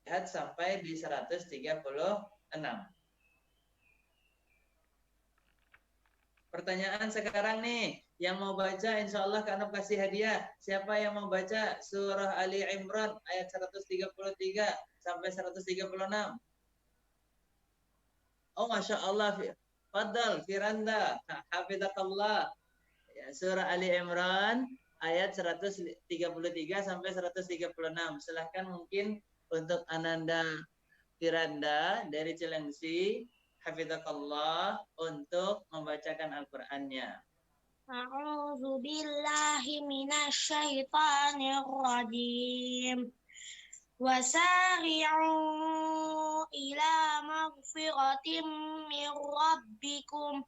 lihat sampai di 136. Pertanyaan sekarang nih, yang mau baca insya Allah Kak Nop kasih hadiah. Siapa yang mau baca surah Ali Imran ayat 133 sampai 136? Oh Masya Allah, Fadal, Firanda, Hafidhakallah. Ya, surah Ali Imran ayat 133 sampai 136. Silahkan mungkin untuk Ananda Firanda dari Cilengsi, Hafidhakallah, untuk membacakan Al-Qur'annya. A'udzu billahi minasyaitonir rajim. Wasari'u ila maghfiratin min rabbikum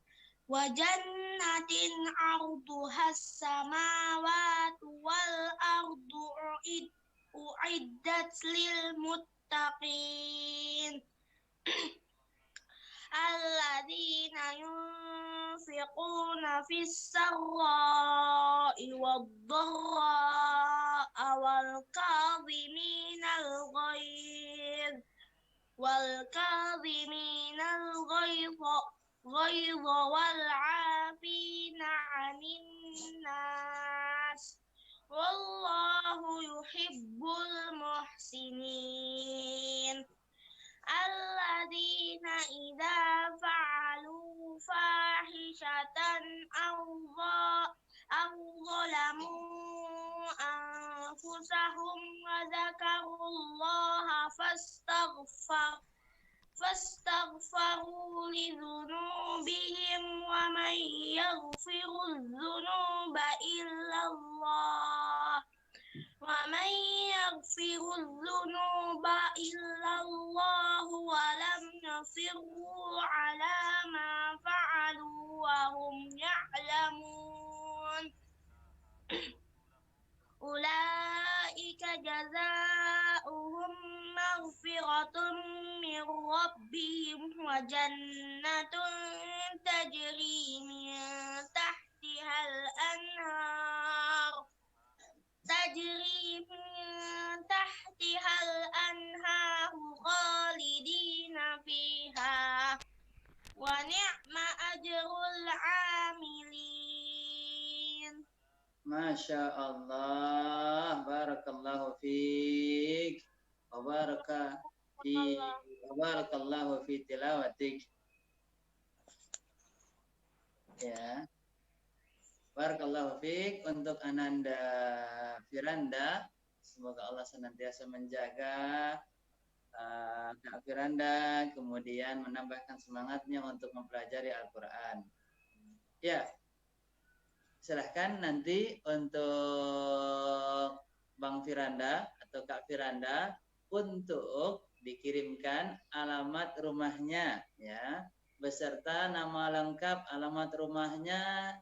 wa jannatin 'arduhas samawati wal ardu uiddat lil muttaqin. Alladzina yunfiquna fis sarra'i wad-dharra'i wal kadhiminal ghayza wal 'afina 'anil nas wallahu yuhibbul muhsinin. Alladzina idza fa'alu fahishatan aw zalamu anfusahum wa dzakarullaha fastaghfaru lidzunubihim wa man yaghfiru dzunuba illallah ومن يغفر الذنوب إلا الله ولم يصروا على ما فعلوا وهم يعلمون أولئك جزاؤهم مغفرة من ربهم وجنة تجري من تحتها الأنهار خالدين فيها ونعم أجر العاملين. Masya Allah, barakallahu fiik, wa barakallahu fi tilawatik. Ya. Barakallahu fiik untuk Ananda Firanda. Semoga Allah senantiasa menjaga Kak Firanda, kemudian menambahkan semangatnya untuk mempelajari Al-Quran. Ya, silahkan nanti untuk Bang Firanda atau Kak Firanda untuk dikirimkan alamat rumahnya, ya, beserta nama lengkap, alamat rumahnya,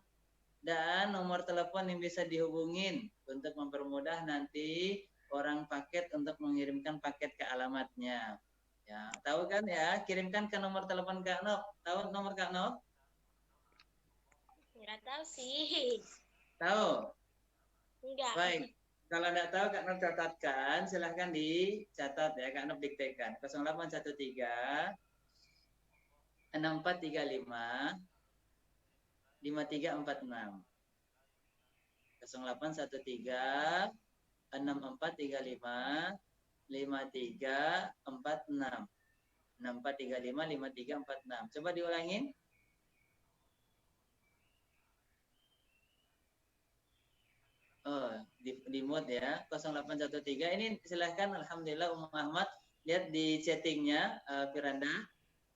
dan nomor telepon yang bisa dihubungin untuk mempermudah nanti orang paket untuk mengirimkan paket ke alamatnya. Ya, tahu kan ya? Kirimkan ke nomor telepon Kak Nop. Tahu nomor Kak Nop? Enggak tahu sih. Tahu? Enggak. Baik. Kalau enggak tahu Kak Nop catatkan, silahkan dicatat ya, Kak Nop diktekan. 0813 6435 5346 0813 6435 5346 6435 5346. Coba diulangin. Oh, di mute ya. 0813 ini silahkan. Alhamdulillah Ahmad lihat di chattingnya Firanda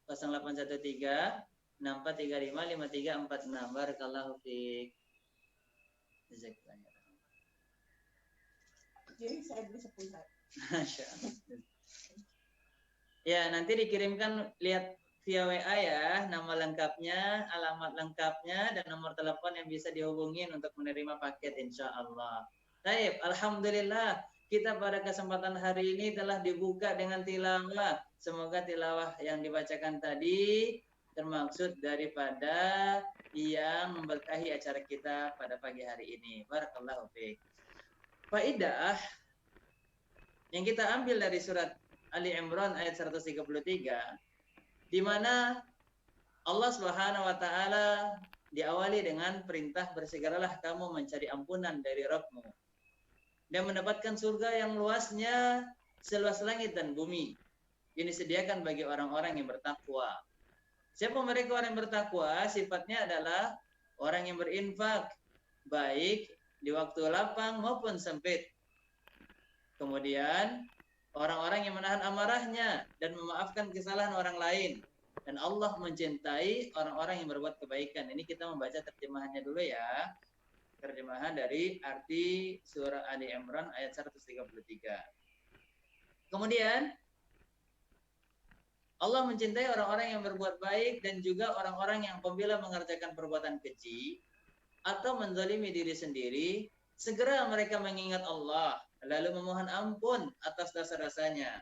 0813 6435 5346. Barakallahu fiik. Jadi saya beli 10. Masya Allah. Ya, nanti dikirimkan lihat via WA ya, nama lengkapnya, alamat lengkapnya, dan nomor telepon yang bisa dihubungin untuk menerima paket insya Allah. Baik, alhamdulillah kita pada kesempatan hari ini telah dibuka dengan tilawah. Semoga tilawah yang dibacakan tadi termaksud daripada yang memberkahi acara kita pada pagi hari ini. Barakallahu fiik. Faidah yang kita ambil dari surat Ali Imran ayat 133, di mana Allah Subhanahu wa taala diawali dengan perintah bersegeralah kamu mencari ampunan dari Rabb-mu dan mendapatkan surga yang luasnya seluas langit dan bumi. Ini disediakan bagi orang-orang yang bertakwa. Siapa mereka orang yang bertakwa? Sifatnya adalah orang yang berinfak baik di waktu lapang maupun sempit. Kemudian orang-orang yang menahan amarahnya dan memaafkan kesalahan orang lain. Dan Allah mencintai orang-orang yang berbuat kebaikan. Ini kita membaca terjemahannya dulu ya. Terjemahan dari arti surah Ali Imran ayat 133. Kemudian Allah mencintai orang-orang yang berbuat baik dan juga orang-orang yang apabila mengerjakan perbuatan keji atau menzalimi diri sendiri, segera mereka mengingat Allah lalu memohon ampun atas dosa-dosanya.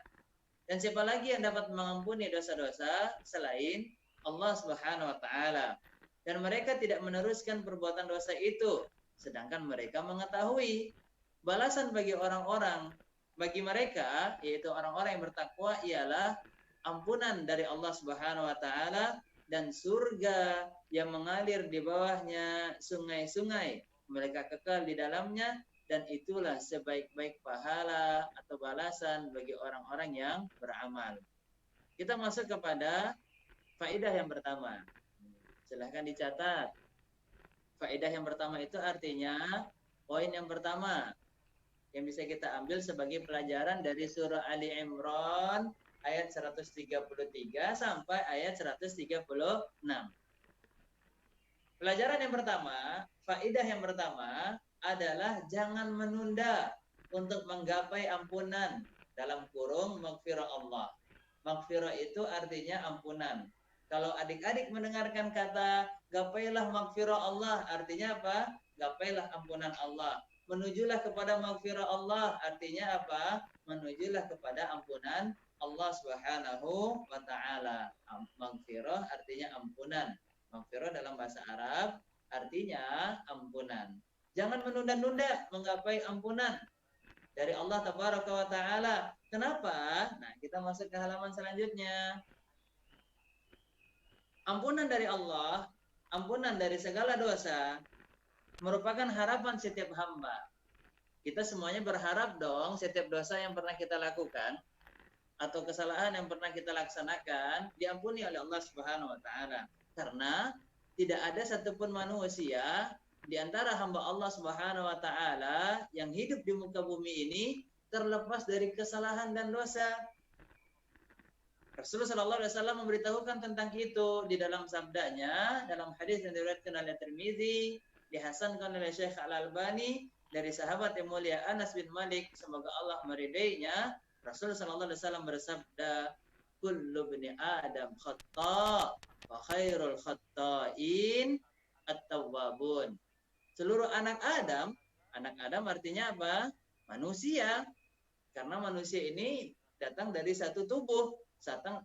Dan siapa lagi yang dapat mengampuni dosa-dosa selain Allah Subhanahu wa taala? Dan mereka tidak meneruskan perbuatan dosa itu, sedangkan mereka mengetahui balasan bagi orang-orang bagi mereka, yaitu orang-orang yang bertakwa, ialah ampunan dari Allah Subhanahu wa taala dan surga yang mengalir di bawahnya sungai-sungai. Mereka kekal di dalamnya. Dan itulah sebaik-baik pahala atau balasan bagi orang-orang yang beramal. Kita masuk kepada faedah yang pertama. Silahkan dicatat. Faedah yang pertama itu artinya poin yang pertama yang bisa kita ambil sebagai pelajaran dari surah Ali Imran ayat 133 sampai ayat 136. Pelajaran yang pertama, faedah yang pertama adalah jangan menunda untuk menggapai ampunan dalam kurung maghfirah Allah. Maghfirah itu artinya ampunan. Kalau adik-adik mendengarkan kata gapailah maghfirah Allah, artinya apa? Gapailah ampunan Allah. Menujulah kepada maghfirah Allah, artinya apa? Menujulah kepada ampunan Allah Subhanahu wa taala. Maghfirah artinya ampunan. Maghfirah dalam bahasa Arab artinya ampunan. Jangan menunda-nunda menggapai ampunan dari Allah Tabaraka wa taala. Kenapa? Nah, kita masuk ke halaman selanjutnya. Ampunan dari Allah, ampunan dari segala dosa merupakan harapan setiap hamba. Kita semuanya berharap dong setiap dosa yang pernah kita lakukan atau kesalahan yang pernah kita laksanakan diampuni oleh Allah Subhanahu wa taala. Karena tidak ada satupun manusia di antara hamba Allah Subhanahu wa taala yang hidup di muka bumi ini terlepas dari kesalahan dan dosa. Rasulullah sallallahu alaihi wasallam memberitahukan tentang itu di dalam sabdanya dalam hadis yang diriwayatkan oleh Tirmizi, dihasankan oleh Syekh Al-Albani dari sahabat yang mulia Anas bin Malik, semoga Allah meridainya. Rasulullah sallallahu alaihi wasallam bersabda, kullu bani Adam khata' wa khairul khata'in at-tawwabun. Seluruh anak Adam artinya apa? Manusia. Karena manusia ini datang dari satu tubuh,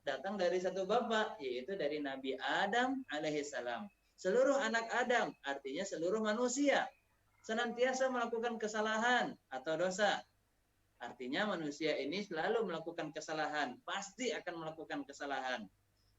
datang dari satu bapak, yaitu dari Nabi Adam alaihissalam. Seluruh anak Adam artinya seluruh manusia senantiasa melakukan kesalahan atau dosa. Artinya manusia ini selalu melakukan kesalahan, pasti akan melakukan kesalahan.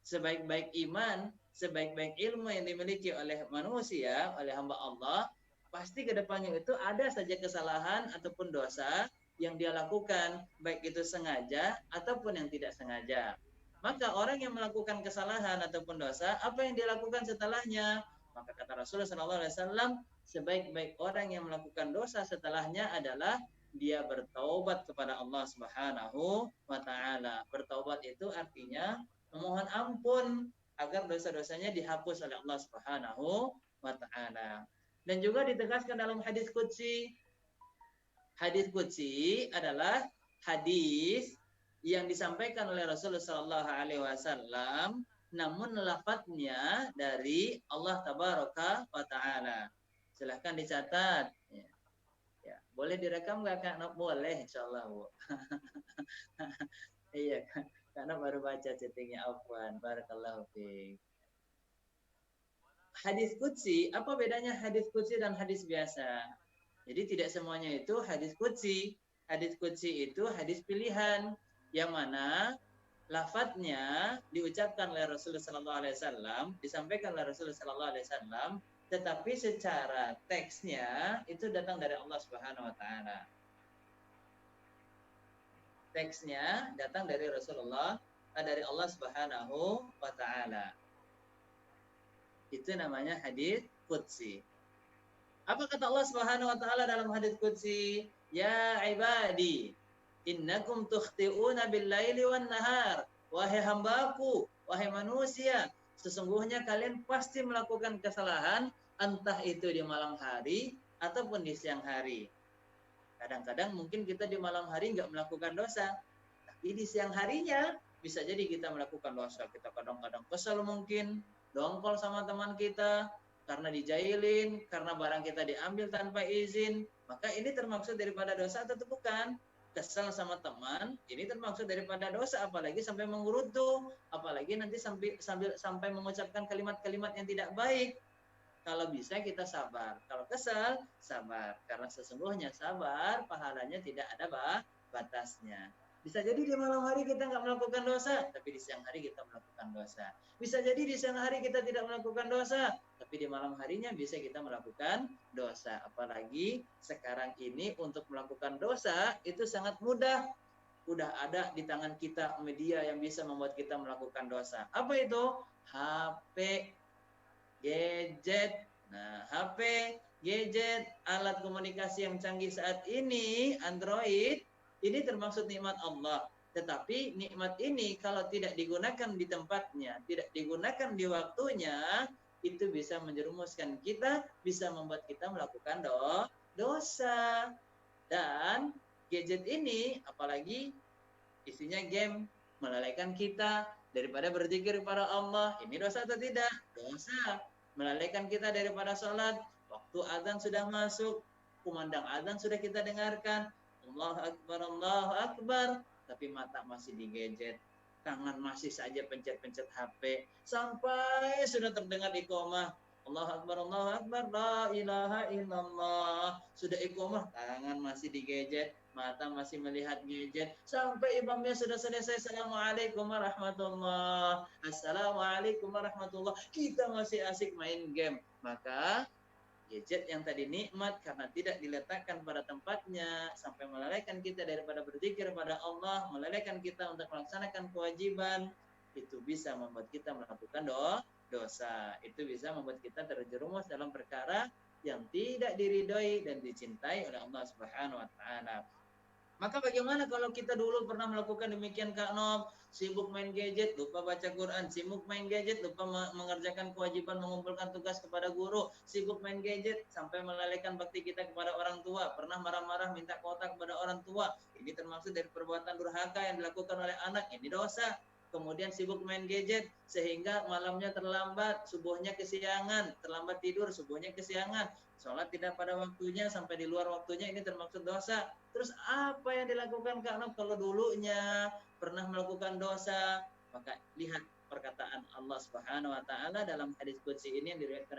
Sebaik-baik iman, sebaik-baik ilmu yang dimiliki oleh manusia, oleh hamba Allah, pasti ke depannya itu ada saja kesalahan ataupun dosa yang dia lakukan, baik itu sengaja ataupun yang tidak sengaja. Maka orang yang melakukan kesalahan ataupun dosa, apa yang dia lakukan setelahnya? Maka kata Rasulullah SAW, sebaik-baik orang yang melakukan dosa setelahnya adalah dia bertaubat kepada Allah Subhanahu wa taala. Bertaubat itu artinya memohon ampun agar dosa-dosanya dihapus oleh Allah Subhanahu wa taala. Dan juga ditegaskan dalam hadis qudsi. Hadis qudsi adalah hadis yang disampaikan oleh Rasulullah sallallahu alaihi wasallam namun lafadznya dari Allah Tabaraka wa taala. Silahkan dicatat. Ya, boleh direkam nggak Kak? Boleh, insyaallah, Bu. Iya, karena baru baca chattingnya, afwan. Barakallahu fiik. Hadis qudsi, apa bedanya hadis qudsi dan hadis biasa? Jadi tidak semuanya itu hadis qudsi. Hadis qudsi itu hadis pilihan. yang mana lafadznya diucapkan oleh Rasulullah Sallallahu Alaihi Wasallam, disampaikan oleh Rasulullah Sallallahu Alaihi Wasallam, tetapi secara teksnya itu datang dari Allah Subhanahu Wa Taala. Teksnya datang dari Rasulullah, dari Allah Subhanahu Wa Taala. Itu namanya hadits qudsi. Apa kata Allah Subhanahu Wa Taala dalam hadits qudsi? Ya ibadi, innakum tukhti'una bil-laili wan-nahar. Wahai hambaku, wahai manusia, sesungguhnya kalian pasti melakukan kesalahan entah itu di malam hari ataupun di siang hari. Kadang-kadang mungkin kita di malam hari nggak melakukan dosa, tapi di siang harinya bisa jadi kita melakukan dosa. Kita kadang-kadang kesal mungkin, dongkol sama teman kita, karena dijailin, karena barang kita diambil tanpa izin, maka ini termaksud daripada dosa atau bukan? Kesal sama teman, ini termaksud daripada dosa, apalagi sampai mengurutu, apalagi nanti sampai mengucapkan kalimat-kalimat yang tidak baik. Kalau bisa kita sabar, kalau kesal sabar, karena sesungguhnya sabar pahalanya tidak ada batasnya. Bisa jadi di malam hari kita nggak melakukan dosa, tapi di siang hari kita melakukan dosa. Bisa jadi di siang hari kita tidak melakukan dosa, tapi di malam harinya bisa kita melakukan dosa. Apalagi sekarang ini untuk melakukan dosa itu sangat mudah. Udah ada di tangan kita media yang bisa membuat kita melakukan dosa. Apa itu? HP, gadget. Nah, HP, gadget, alat komunikasi yang canggih saat ini, Android, ini termasuk nikmat Allah. Tetapi nikmat ini kalau tidak digunakan di tempatnya, tidak digunakan di waktunya, itu bisa menjerumuskan kita, bisa membuat kita melakukan dosa. Dan gadget ini, apalagi isinya game, melalaikan kita daripada berzikir kepada Allah. Ini dosa atau tidak? Dosa. Melalaikan kita daripada sholat. Waktu azan sudah masuk, kumandang azan sudah kita dengarkan. Allahu Akbar, Allahu Akbar. Tapi mata masih di gadget. Tangan masih saja pencet-pencet HP. Sampai sudah terdengar iqamah. Allahu Akbar, Allahu Akbar, la ilaha illallah. Sudah iqamah, tangan masih di gadget. Mata masih melihat gadget. Sampai imamnya sudah selesai. Assalamualaikum warahmatullah. Assalamualaikum warahmatullah. Kita masih asik main game. Maka gadget yang tadi nikmat karena tidak diletakkan pada tempatnya sampai melalaikan kita daripada berzikir pada Allah, melalaikan kita untuk melaksanakan kewajiban, itu bisa membuat kita melakukan dosa. Itu bisa membuat kita terjerumus dalam perkara yang tidak diridhoi dan dicintai oleh Allah Subhanahu wa taala. Maka bagaimana kalau kita dulu pernah melakukan demikian Kak Nob? Sibuk main gadget, lupa baca Quran. Sibuk main gadget, lupa mengerjakan kewajiban mengumpulkan tugas kepada guru. Sibuk main gadget, sampai melalaikan bakti kita kepada orang tua. Pernah marah-marah minta kuota kepada orang tua. Ini termasuk dari perbuatan durhaka yang dilakukan oleh anak. Ini dosa. Kemudian sibuk main gadget, sehingga malamnya terlambat, subuhnya kesiangan. Terlambat tidur, subuhnya kesiangan. Sholat tidak pada waktunya, sampai di luar waktunya, ini termaksud dosa. Terus apa yang dilakukan Kak Nob kalau dulunya pernah melakukan dosa? Maka lihat perkataan Allah Subhanahu wa taala dalam hadis qudsi ini yang diriwayatkan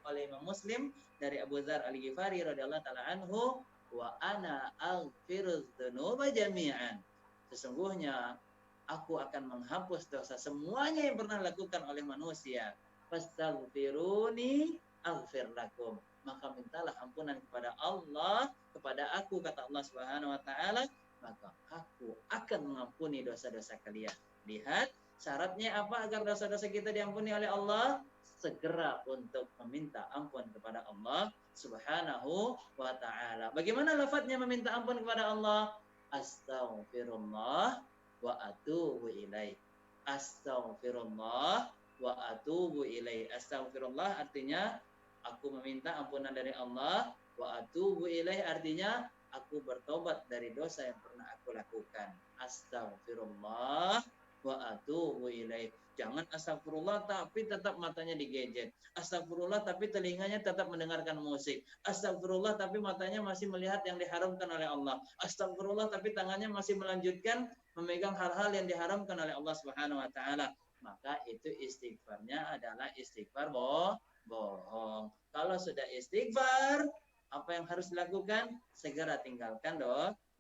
oleh Imam Muslim dari Abu Dzar Al-Ghifari radhiyallahu taala anhu, wa ana aghfirudz dzunuba jami'an. Sesungguhnya aku akan menghapus dosa semuanya yang pernah dilakukan oleh manusia. Fastaghfiruni aghfir lakum. Maka mintalah ampunan kepada Allah, kepada aku, kata Allah Subhanahu wa taala, maka aku akan mengampuni dosa-dosa kalian. Lihat syaratnya apa agar dosa-dosa kita diampuni oleh Allah? Segera untuk meminta ampun kepada Allah Subhanahu wa taala. Bagaimana lafadznya meminta ampun kepada Allah? Astaghfirullah wa atubu ilaih. Astaghfirullah wa atubu ilaih. Astaghfirullah artinya aku meminta ampunan dari Allah, wa atubu ilaih artinya aku bertobat dari dosa yang pernah aku lakukan. Astaghfirullah wa atubu ilaih. Jangan astagfirullah tapi tetap matanya di gadget. Astagfirullah tapi telinganya tetap mendengarkan musik. Astagfirullah tapi matanya masih melihat yang diharamkan oleh Allah. Astagfirullah tapi tangannya masih melanjutkan memegang hal-hal yang diharamkan oleh Allah Subhanahu wa taala. Maka itu istighfarnya adalah istighfar bohong. Kalau sudah istighfar, apa yang harus dilakukan? Segera tinggalkan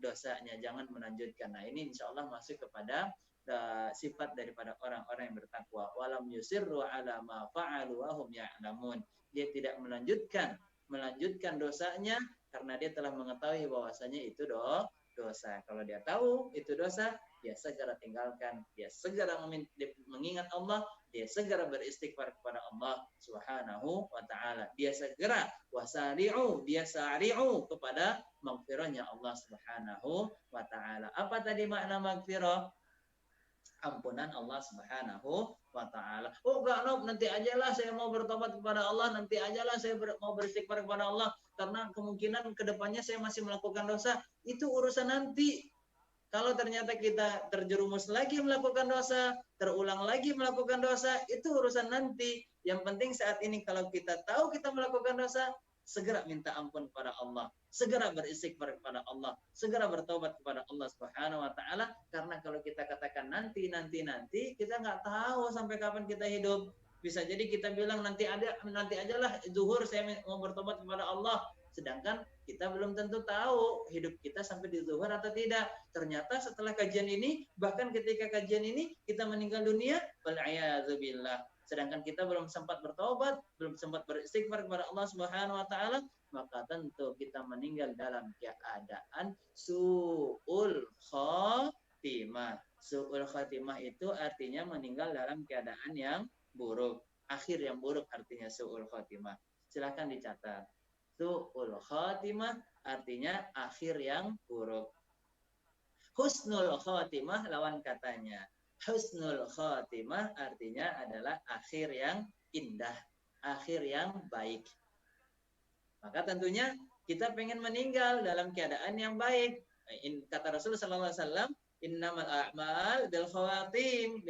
dosanya, jangan melanjutkan. Nah, ini insya Allah masuk kepada sifat daripada orang-orang yang bertakwa. Walam yusirru ala ma fa'alu wa hum ya'lamun. Dia tidak melanjutkan dosanya karena dia telah mengetahui bahwasanya itu dosa. Kalau dia tahu itu dosa, dia segera tinggalkan, dia segera mengingat Allah, dia segera beristighfar kepada Allah Subhanahu wa taala. Dia segera dia sari'u kepada maghfirahnya Allah Subhanahu wa taala. Apa tadi makna maghfirah? Ampunan Allah Subhanahu wa taala. Oh enggak, nanti ajalah saya mau bertobat kepada Allah, nanti ajalah saya mau beristighfar kepada Allah karena kemungkinan kedepannya saya masih melakukan dosa. Itu urusan nanti. Kalau ternyata kita terjerumus lagi melakukan dosa, terulang lagi melakukan dosa, itu urusan nanti. Yang penting saat ini kalau kita tahu kita melakukan dosa, segera minta ampun kepada Allah, segera beristighfar kepada Allah, segera bertobat kepada Allah Subhanahu wa taala, karena kalau kita katakan nanti, kita nggak tahu sampai kapan kita hidup. Bisa jadi kita bilang nanti ajalah zuhur saya mau bertobat kepada Allah, sedangkan kita belum tentu tahu hidup kita sampai di zuhur atau tidak. Ternyata setelah kajian ini, bahkan ketika kajian ini kita meninggal dunia, wal'iyadzubillah, sedangkan kita belum sempat bertobat, belum sempat beristighfar kepada Allah Subhanahu wa taala, maka tentu kita meninggal dalam keadaan su'ul khatimah. Su'ul khatimah itu artinya meninggal dalam keadaan yang buruk. Akhir yang buruk artinya su'ul khatimah. Silakan dicatat. Su'ul khatimah artinya akhir yang buruk. Husnul khatimah lawan katanya. Husnul khatimah artinya adalah akhir yang indah, akhir yang baik. Maka tentunya kita pengen meninggal dalam keadaan yang baik. Kata Rasulullah SAW, innamal a'mal bil khawatim.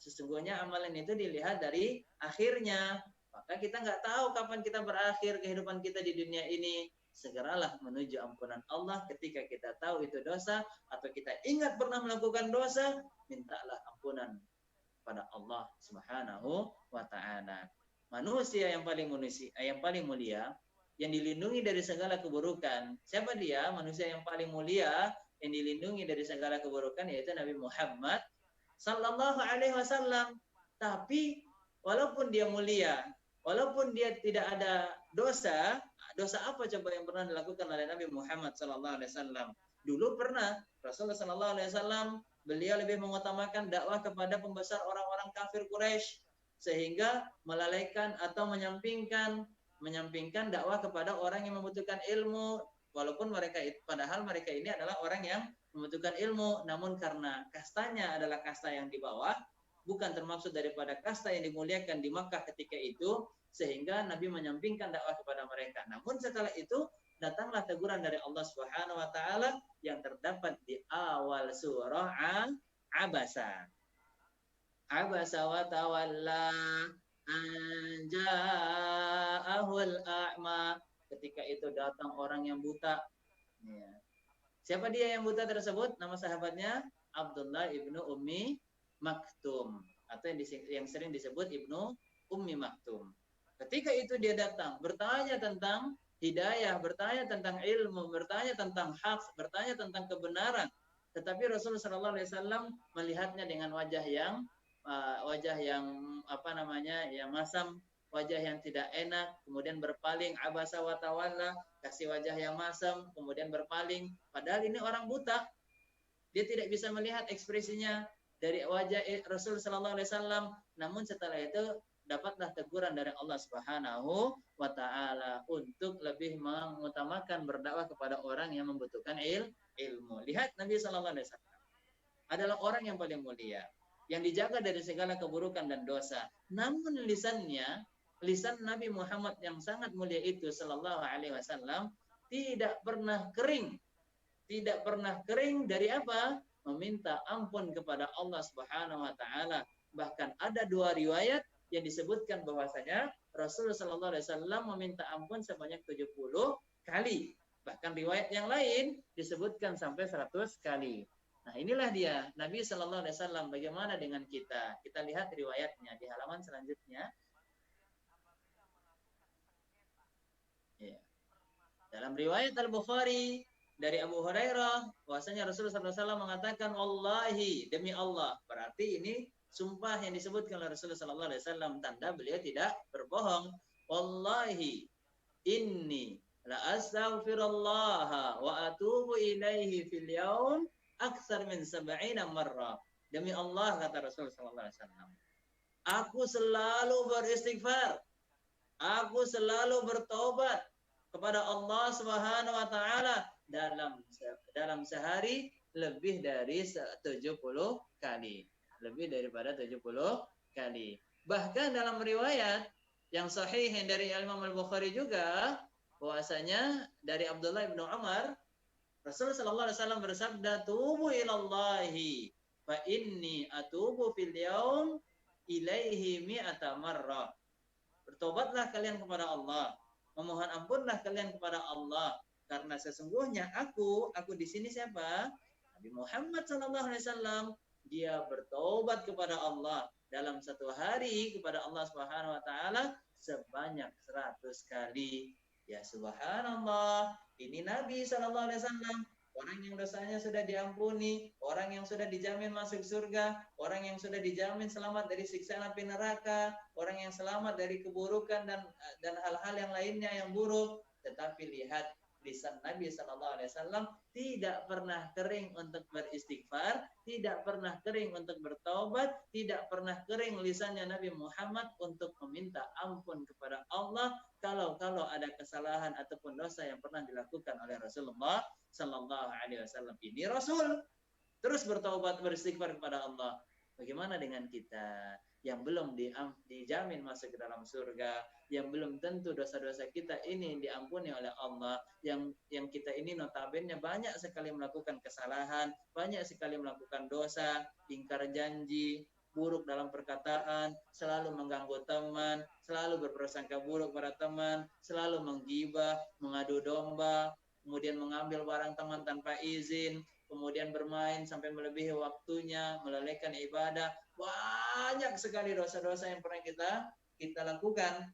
Sesungguhnya amalan itu dilihat dari akhirnya. Maka kita nggak tahu kapan kita berakhir kehidupan kita di dunia ini. Segeralah menuju ampunan Allah ketika kita tahu itu dosa atau kita ingat pernah melakukan dosa, mintalah ampunan pada Allah Subhanahu wa taala. Manusia yang paling mulia yang dilindungi dari segala keburukan. Siapa dia? Manusia yang paling mulia yang dilindungi dari segala keburukan yaitu Nabi Muhammad sallallahu alaihi wasallam. Tapi walaupun dia mulia, walaupun dia tidak ada dosa apa coba yang pernah dilakukan oleh Nabi Muhammad sallallahu alaihi wasallam? Dulu pernah Rasulullah sallallahu alaihi wasallam beliau lebih mengutamakan dakwah kepada pembesar orang-orang kafir Quraisy sehingga melalaikan atau menyampingkan dakwah kepada orang yang membutuhkan ilmu, walaupun padahal mereka ini adalah orang yang membutuhkan ilmu, namun karena kastanya adalah kasta yang di bawah, bukan termaksud daripada kasta yang dimuliakan di Makkah ketika itu, sehingga Nabi menyampingkan dakwah kepada mereka. Namun setelah itu datanglah teguran dari Allah Subhanahu wa taala yang terdapat di awal surah Abasa. Abasa wa tawalla anja'ahul a'ma. Ketika itu datang orang yang buta. Ya. Siapa dia yang buta tersebut? Nama sahabatnya Abdullah ibnu Ummi Maktum, atau yang sering disebut Ibnu Ummi Maktum. Ketika itu dia datang bertanya tentang hidayah, bertanya tentang ilmu, bertanya tentang hak, bertanya tentang kebenaran. Tetapi Rasulullah SAW melihatnya dengan wajah yang yang masam, wajah yang tidak enak, kemudian berpaling, abasa wa tawalla, kasih wajah yang masam, kemudian berpaling. Padahal ini orang buta, dia tidak bisa melihat ekspresinya dari wajah Rasulullah SAW. Namun setelah itu dapatlah teguran dari Allah Subhanahu wa taala untuk lebih mengutamakan berdakwah kepada orang yang membutuhkan ilmu. Lihat Nabi sallallahu alaihi wasallam adalah orang yang paling mulia, yang dijaga dari segala keburukan dan dosa. Namun lisan Nabi Muhammad yang sangat mulia itu sallallahu alaihi wasallam tidak pernah kering. Tidak pernah kering dari apa? Meminta ampun kepada Allah Subhanahu wa taala. Bahkan ada 2 riwayat yang disebutkan bahwasanya Rasulullah sallallahu alaihi wasallam meminta ampun sebanyak 70 kali. Bahkan riwayat yang lain disebutkan sampai 100 kali. Nah, inilah dia Nabi sallallahu alaihi wasallam. Bagaimana dengan kita? Kita lihat riwayatnya di halaman selanjutnya. Ya. Dalam riwayat Al-Bukhari dari Abu Hurairah bahwasanya Rasulullah SAW mengatakan wallahi, demi Allah. Berarti ini sumpah yang disebutkan oleh Rasulullah SAW, tanda beliau tidak berbohong. Wallahi inni la astaghfirullah wa atubu ilaihi fil yaum aktsar min 70 marrah. Demi Allah, kata Rasulullah SAW, aku selalu beristighfar, aku selalu bertobat kepada Allah Subhanahu wa taala dalam sehari lebih dari 70 kali. Lebih daripada 70 kali. Bahkan dalam riwayat yang sahih dari Imam Al-Bukhari juga, bahwasanya dari Abdullah bin Umar, Rasulullah sallallahu alaihi wasallam bersabda, "Tubu ilallahi fa inni atubu fil yaum ilaihi mi'ata marrah." Bertobatlah kalian kepada Allah, memohon ampunlah kalian kepada Allah, karena sesungguhnya aku di sini siapa? Nabi Muhammad sallallahu alaihi wasallam, dia bertobat kepada Allah dalam satu hari kepada Allah Subhanahu wa taala sebanyak 100 kali. Ya subhanallah, ini Nabi sallallahu alaihi wasallam, orang yang dosanya sudah diampuni, orang yang sudah dijamin masuk surga, orang yang sudah dijamin selamat dari siksa api neraka, orang yang selamat dari keburukan dan hal-hal yang lainnya yang buruk. Tetapi lihat, lisan Nabi Sallallahu Alaihi Wasallam tidak pernah kering untuk beristighfar, tidak pernah kering untuk bertaubat, tidak pernah kering lisannya Nabi Muhammad untuk meminta ampun kepada Allah kalau ada kesalahan ataupun dosa yang pernah dilakukan oleh Rasulullah Sallallahu Alaihi Wasallam. Ini Rasul terus bertaubat, beristighfar kepada Allah. Bagaimana dengan kita yang belum dijamin masuk ke dalam surga, yang belum tentu dosa-dosa kita ini diampuni oleh Allah, yang kita ini notabene banyak sekali melakukan kesalahan, banyak sekali melakukan dosa, ingkar janji, buruk dalam perkataan, selalu mengganggu teman, selalu berprasangka buruk pada teman, selalu menggibah, mengadu domba, kemudian mengambil barang teman tanpa izin, kemudian bermain sampai melebihi waktunya, melalaikan ibadah. Banyak sekali dosa-dosa yang pernah kita lakukan.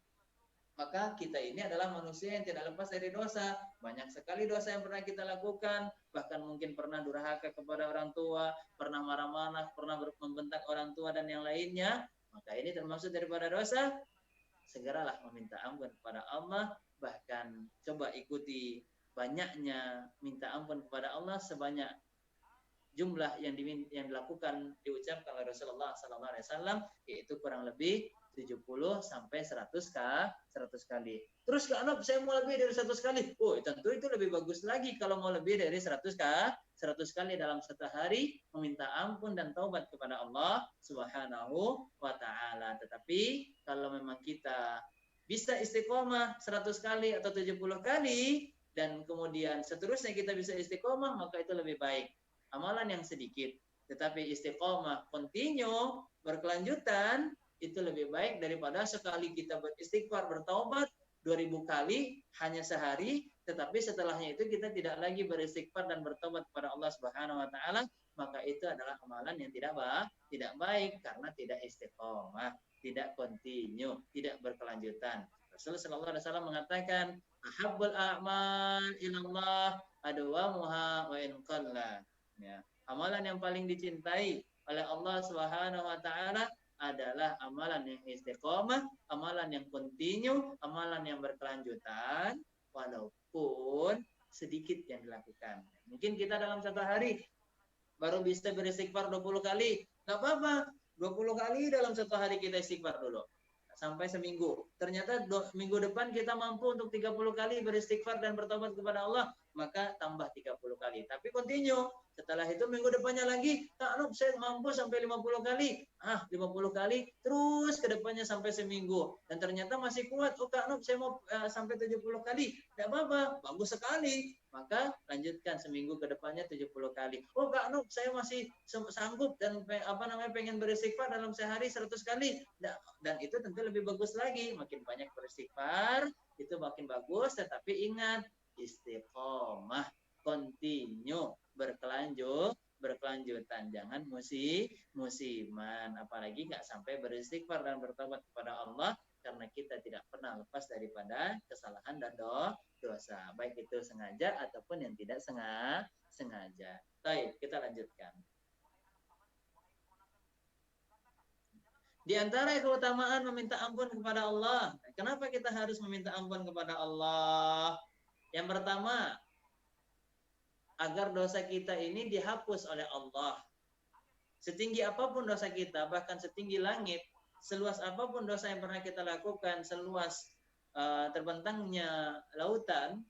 Maka kita ini adalah manusia yang tidak lepas dari dosa. Banyak sekali dosa yang pernah kita lakukan. Bahkan mungkin pernah durhaka kepada orang tua, pernah marah-marah, pernah membentak orang tua dan yang lainnya. Maka ini termasuk daripada dosa. Segeralah meminta ampun kepada Allah. Bahkan coba ikuti banyaknya minta ampun kepada Allah sebanyak jumlah yang dilakukan, diucapkan oleh Rasulullah Sallallahu Alaihi Wasallam, yaitu kurang lebih 70 sampai 100 kali. Terus kalau saya mau lebih dari 100 kali, tentu itu lebih bagus lagi kalau mau lebih dari 100 kali dalam satu hari meminta ampun dan taubat kepada Allah Subhanahu wa taala. Tetapi kalau memang kita bisa istiqomah 100 kali atau 70 kali dan kemudian seterusnya kita bisa istiqomah, maka itu lebih baik. Amalan yang sedikit tetapi istiqomah continue berkelanjutan itu lebih baik daripada sekali kita beristighfar bertaubat 2000 kali hanya sehari, tetapi setelahnya itu kita tidak lagi beristighfar dan bertaubat kepada Allah Subhanahu wa taala, maka itu adalah amalan yang tidak baik karena tidak istiqomah, tidak continue, tidak berkelanjutan. Rasulullah sallallahu alaihi wasallam mengatakan, "Ahabbul a'mal ilallah adwamuha wa in qalla." Ya, amalan yang paling dicintai oleh Allah Subhanahu wa taala adalah amalan yang istiqomah, amalan yang continue, amalan yang berkelanjutan walaupun sedikit yang dilakukan. Mungkin kita dalam satu hari baru bisa beristighfar 20 kali. Enggak apa-apa. 20 kali dalam satu hari kita istighfar dulu. Sampai seminggu. Ternyata minggu depan kita mampu untuk 30 kali beristighfar dan bertobat kepada Allah, maka tambah 30 kali. Tapi continue. Setelah itu minggu depannya lagi, Kak Nup saya mampu sampai 50 kali. 50 kali terus ke depannya sampai seminggu. Dan ternyata masih kuat. Kak Nup saya mau sampai 70 kali. Tidak apa-apa, bagus sekali. Maka lanjutkan seminggu ke depannya 70 kali. Kak Nup saya masih sanggup dan pengen beristighfar dalam sehari 100 kali. Dan itu tentu lebih bagus lagi. Makin banyak beristighfar, itu makin bagus. Tetapi ingat, istiqomah, continue, berkelanjutan, jangan musiman, apalagi nggak sampai beristighfar dan bertobat kepada Allah karena kita tidak pernah lepas daripada kesalahan dan dosa, baik itu sengaja ataupun yang tidak sengaja. Baik, kita lanjutkan. Di antara keutamaan meminta ampun kepada Allah. Kenapa kita harus meminta ampun kepada Allah? Yang pertama, agar dosa kita ini dihapus oleh Allah. Setinggi apapun dosa kita, bahkan setinggi langit, seluas apapun dosa yang pernah kita lakukan, seluas terbentangnya lautan,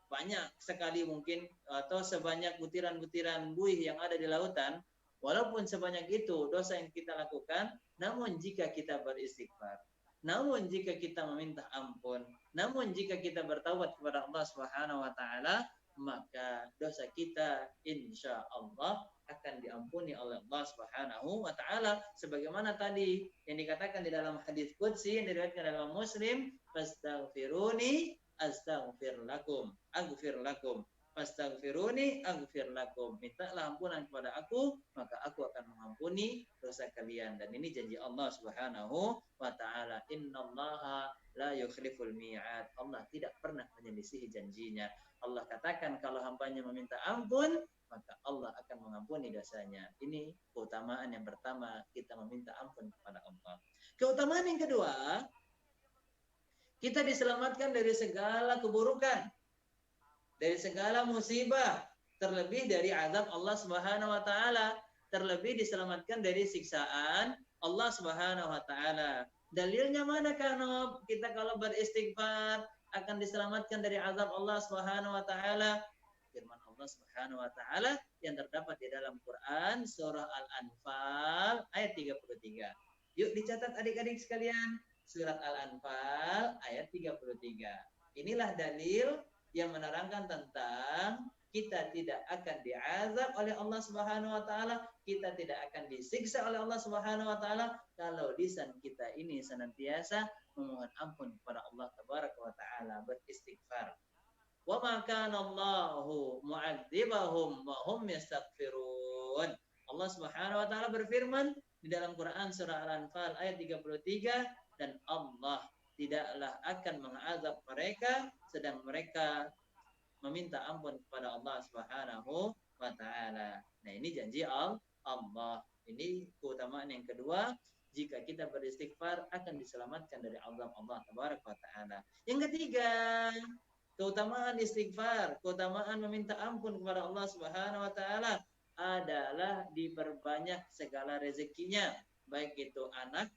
banyak sekali mungkin, atau sebanyak butiran-butiran buih yang ada di lautan, walaupun sebanyak itu dosa yang kita lakukan, namun jika kita beristighfar, namun jika kita meminta ampun, namun jika kita bertaubat kepada Allah Subhanahu wa taala, maka dosa kita insya Allah akan diampuni oleh Allah Subhanahu wa taala, sebagaimana tadi yang dikatakan di dalam hadis qudsi yang diriwayatkan dalam Muslim, fastaghfiruni astaghfir lakum, aghfir lakum, fastaghfiruni aghfir lakum. Mintalah ampunan kepada aku, maka aku akan mengampuni dosa kalian. Dan ini janji Allah Subhanahu wa taala. Innallaha la yukhliful mi'ad. Allah tidak pernah menyelisihi janjinya. Allah katakan kalau hambanya meminta ampun, maka Allah akan mengampuni dosanya. Ini keutamaan yang pertama, kita meminta ampun kepada Allah. Keutamaan yang kedua, kita diselamatkan dari segala keburukan, dari segala musibah, terlebih dari azab Allah Subhanahu wa taala, terlebih diselamatkan dari siksaan Allah Subhanahu wa taala. Dalilnya mana kalau kita kalau beristighfar akan diselamatkan dari azab Allah Subhanahu wa taala? Firman Allah Subhanahu wa taala yang terdapat di dalam Quran surah Al-Anfal ayat 33. Yuk dicatat adik-adik sekalian. Surat Al-Anfal ayat 33. Inilah dalil yang menerangkan tentang kita tidak akan diazab oleh Allah Subhanahu wa taala, kita tidak akan disiksa oleh Allah Subhanahu wa taala kalau lisan kita ini senantiasa memohon ampun kepada Allah Tabaraka wa taala, beristighfar. Wa ma kana Allahu mu'adzibahum wa hum yastaghfirun. Allah Subhanahu wa taala berfirman di dalam Quran surah Al-Anfal ayat 33, dan Allah tidaklah akan mengazab mereka sedang mereka meminta ampun kepada Allah Subhanahu wa taala. Nah, ini janji Allah. Ini keutamaan yang kedua, jika kita beristighfar akan diselamatkan dari azab Allah Tabaraka wa taala. Yang ketiga, keutamaan istighfar, keutamaan meminta ampun kepada Allah Subhanahu wa taala adalah diperbanyak segala rezekinya, baik itu anak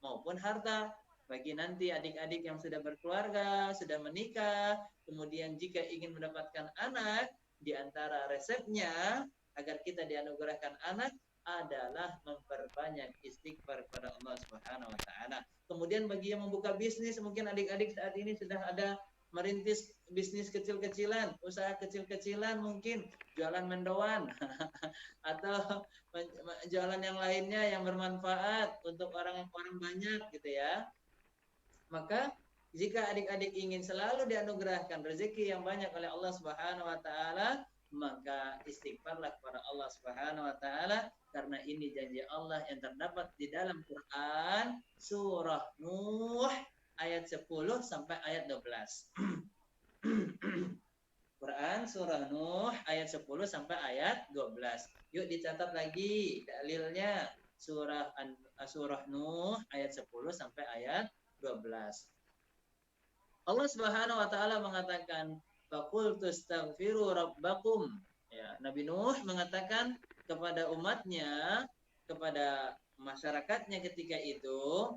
maupun harta. Bagi nanti adik-adik yang sudah berkeluarga, sudah menikah, kemudian jika ingin mendapatkan anak, di antara resepnya agar kita dianugerahkan anak adalah memperbanyak istighfar kepada Allah Subhanahu wa taala. Kemudian bagi yang membuka bisnis, mungkin adik-adik saat ini sudah ada merintis bisnis kecil-kecilan, usaha kecil-kecilan, mungkin jualan mendoan atau jualan yang lainnya yang bermanfaat untuk orang-orang banyak gitu ya. Maka jika adik-adik ingin selalu dianugerahkan rezeki yang banyak oleh Allah Subhanahu wa taala, maka istighfarlah kepada Allah Subhanahu wa taala, karena ini janji Allah yang terdapat di dalam Quran surah Nuh ayat 10 sampai ayat 12. Quran surah Nuh ayat 10 sampai ayat 12. Yuk dicatat lagi dalilnya. Surah Nuh ayat 10 sampai ayat 12. Allah Subhanahu wa taala mengatakan, faqultu astaghfiru rabbakum. Ya, Nabi Nuh mengatakan kepada umatnya, kepada masyarakatnya ketika itu,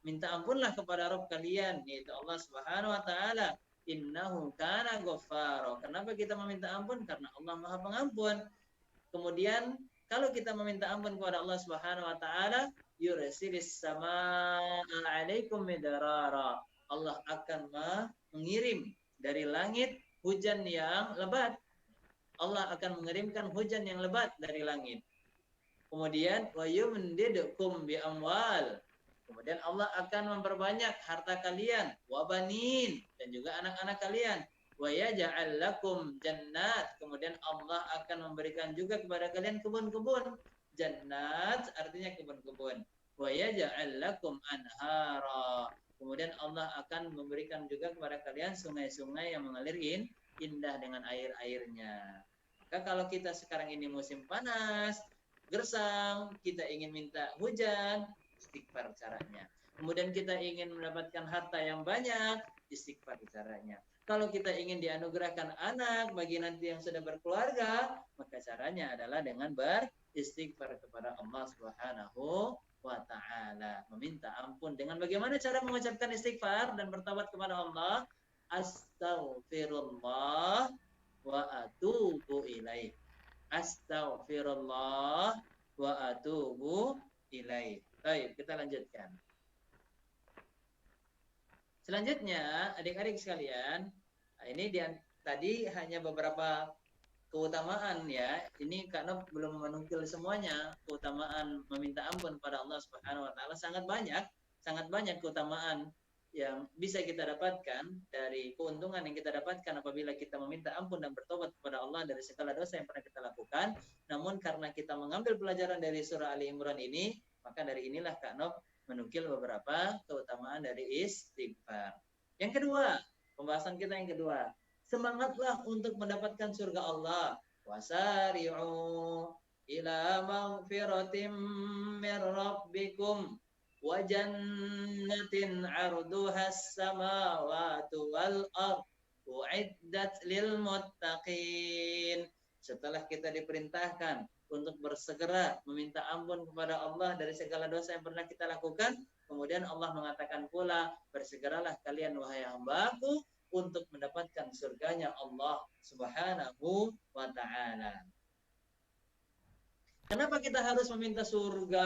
minta ampunlah kepada Rabb kalian, yaitu Allah Subhanahu wa taala. Innahu kana ghaffara. Kenapa kita meminta ampun? Karena Allah Maha Pengampun. Kemudian kalau kita meminta ampun kepada Allah Subhanahu wa taala, yursilis samaa 'alaikum midrara. Allah akan mengirim dari langit hujan yang lebat. Allah akan mengirimkan hujan yang lebat dari langit. Kemudian wa yumdidukum bi amwal. Kemudian Allah akan memperbanyak harta kalian, wa banin, dan juga anak-anak kalian. Wa yaj'al lakum jannat. Kemudian Allah akan memberikan juga kepada kalian kebun-kebun. Jannat artinya kebun-kebun. wa yaj'al lakum anhara. Kemudian Allah akan memberikan juga kepada kalian sungai-sungai yang mengalir indah dengan air-airnya. Maka kalau kita sekarang ini musim panas, gersang, kita ingin minta hujan, istighfar caranya. Kemudian kita ingin mendapatkan harta yang banyak, istighfar caranya. Kalau kita ingin dianugerahkan anak bagi nanti yang sudah berkeluarga, maka caranya adalah dengan beristighfar kepada Allah Subhanahu wa ta'ala, meminta ampun. Dengan bagaimana cara mengucapkan istighfar dan bertaubat kepada Allah? Astaghfirullah wa atubu ilaih. Astaghfirullah wa atubu ilaih. Baik, kita lanjutkan. Selanjutnya, adik-adik sekalian, ini tadi hanya beberapa keutamaan ya. Ini karena belum menukil semuanya. Keutamaan meminta ampun pada Allah Subhanahu wa taala sangat banyak keutamaan yang bisa kita dapatkan dari keuntungan yang kita dapatkan apabila kita meminta ampun dan bertobat kepada Allah dari segala dosa yang pernah kita lakukan. Namun karena kita mengambil pelajaran dari surah Ali Imran ini, maka dari inilah Kak Nov menukil beberapa keutamaan dari istighfar. Yang kedua, pembahasan kita yang kedua, semangatlah untuk mendapatkan surga Allah. Wasari'u ila maghfiratin min rabbikum wa jannatin 'arduha as-samawati wal ard u'iddat lil muttaqin. Setelah kita diperintahkan untuk bersegera meminta ampun kepada Allah dari segala dosa yang pernah kita lakukan, kemudian Allah mengatakan pula, bersegeralah kalian wahai hamba-Ku untuk mendapatkan surganya Allah Subhanahu wa ta'ala. Kenapa kita harus meminta surga?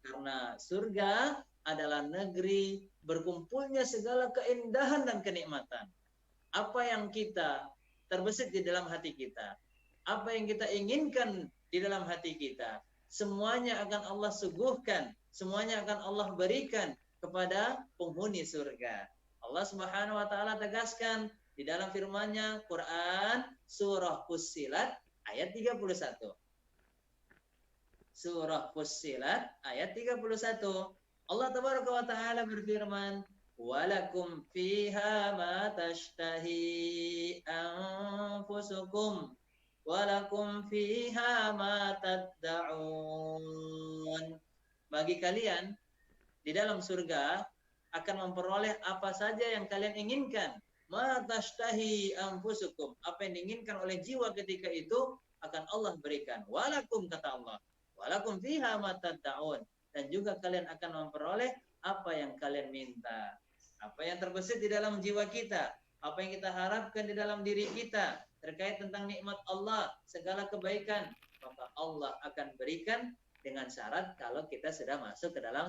Karena surga adalah negeri berkumpulnya segala keindahan dan kenikmatan. Apa yang kita terbesit di dalam hati kita, apa yang kita inginkan di dalam hati kita, semuanya akan Allah suguhkan, semuanya akan Allah berikan kepada penghuni surga. Allah Subhanahu wa taala tegaskan di dalam firman-Nya Quran surah Fussilat ayat 31. Surah Fussilat ayat 31. Allah Tabaraka wa taala berfirman, "Walakum fiha ma tashtahi anfusukum walakum fiha ma tad'un." Bagi kalian di dalam surga akan memperoleh apa saja yang kalian inginkan. Ma tashtahi anfusukum, apa yang diinginkan oleh jiwa ketika itu akan Allah berikan. Walakum, kata Allah, walakum fiha ma tad'un, dan juga kalian akan memperoleh apa yang kalian minta. Apa yang terbesit di dalam jiwa kita, apa yang kita harapkan di dalam diri kita terkait tentang nikmat Allah, segala kebaikan, maka Allah akan berikan dengan syarat kalau kita sudah masuk ke dalam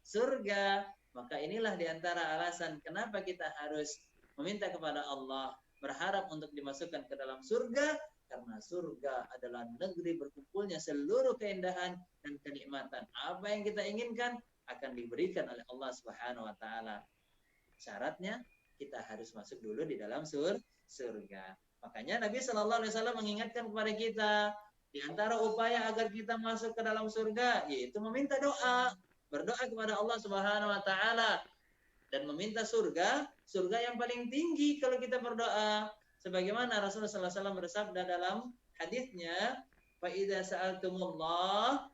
surga. Maka inilah diantara alasan kenapa kita harus meminta kepada Allah, berharap untuk dimasukkan ke dalam surga, karena surga adalah negeri berkumpulnya seluruh keindahan dan kenikmatan. Apa yang kita inginkan akan diberikan oleh Allah Subhanahu wa taala. Syaratnya kita harus masuk dulu di dalam surga. Makanya Nabi Shallallahu alaihi wasallam mengingatkan kepada kita, di antara upaya agar kita masuk ke dalam surga yaitu meminta doa, berdoa kepada Allah Subhanahu wa taala dan meminta surga yang paling tinggi kalau kita berdoa. Sebagaimana Rasulullah sallallahu alaihi wasallam bersabda dalam hadisnya, "Fa idza sa'altumullah